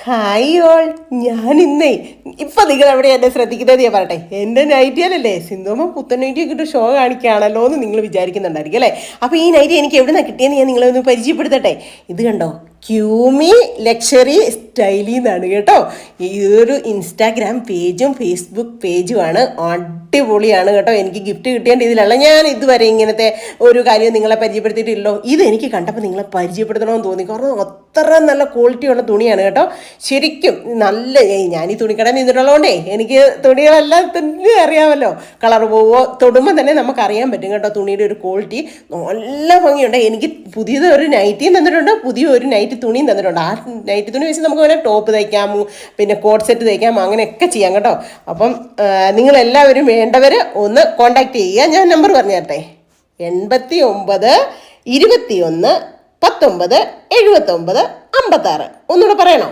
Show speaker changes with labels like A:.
A: Hi all, ഞാൻ ഇന്നേ ഇപ്പം നിങ്ങൾ എവിടെ എന്നെ ശ്രദ്ധിക്കുന്നത് ഞാൻ പറയട്ടെ. എൻ്റെ നൈറ്റിയല്ലേ സിന്ധുമ്മ പുത്തൻ നൈറ്റിയൊക്കെ ഇട്ട് ഷോ കാണിക്കുകയാണല്ലോ എന്ന് നിങ്ങൾ വിചാരിക്കുന്നുണ്ടായിരിക്കും അല്ലേ. അപ്പോൾ ഈ നൈറ്റി എനിക്ക് എവിടെ നിന്നാണ് കിട്ടിയെന്ന് ഞാൻ നിങ്ങളെ ഒന്ന് പരിചയപ്പെടുത്തട്ടെ. ഇത് കണ്ടോ, ക്യൂമി ലക്ഷറി സ്റ്റൈലിൽ നിന്നാണ് കേട്ടോ. ഇതൊരു ഇൻസ്റ്റാഗ്രാം പേജും ഫേസ്ബുക്ക് പേജുമാണ്. അടിപൊളിയാണ് കേട്ടോ. എനിക്ക് ഗിഫ്റ്റ് കിട്ടേണ്ട ഇതിലല്ല ഞാൻ ഇതുവരെ ഇങ്ങനത്തെ ഒരു കാര്യം നിങ്ങളെ പരിചയപ്പെടുത്തിയിട്ടില്ലല്ലോ. ഇത് എനിക്ക് കണ്ടപ്പോൾ നിങ്ങളെ പരിചയപ്പെടുത്തണമെന്ന് തോന്നി. കാരണം അത്ര നല്ല ക്വാളിറ്റിയുള്ള തുണിയാണ് കേട്ടോ. ശരിക്കും നല്ല, ഞാൻ ഈ തുണിക്കടയിൽ നിന്നിട്ടുള്ളതുകൊണ്ടേ എനിക്ക് തുണികളെല്ലാം തന്നെ അറിയാമല്ലോ. കളർ പോവോ തൊടുമ്പോൾ തന്നെ നമുക്കറിയാൻ പറ്റും കേട്ടോ തുണിയുടെ ഒരു ക്വാളിറ്റി. നല്ല ഭംഗിയുണ്ട്. എനിക്ക് പുതിയതൊരു നൈറ്റിയും തന്നിട്ടുണ്ട്, പുതിയൊരു നൈറ്റി തുണിയും തന്നിട്ടുണ്ട്. ആ നൈറ്റി തുണി വെച്ച് നമുക്ക് വേണേൽ ടോപ്പ് തയ്ക്കാം, പിന്നെ കോട്ട് സെറ്റ് തയ്ക്കാം, അങ്ങനെയൊക്കെ ചെയ്യാം കേട്ടോ. അപ്പം നിങ്ങളെല്ലാവരും വേണ്ടവർ ഒന്ന് കോണ്ടാക്ട് ചെയ്യുക. ഞാൻ നമ്പർ പറഞ്ഞു തരട്ടെ: 89 21 19 79 56. ഒന്നുകൂടെ പറയണോ?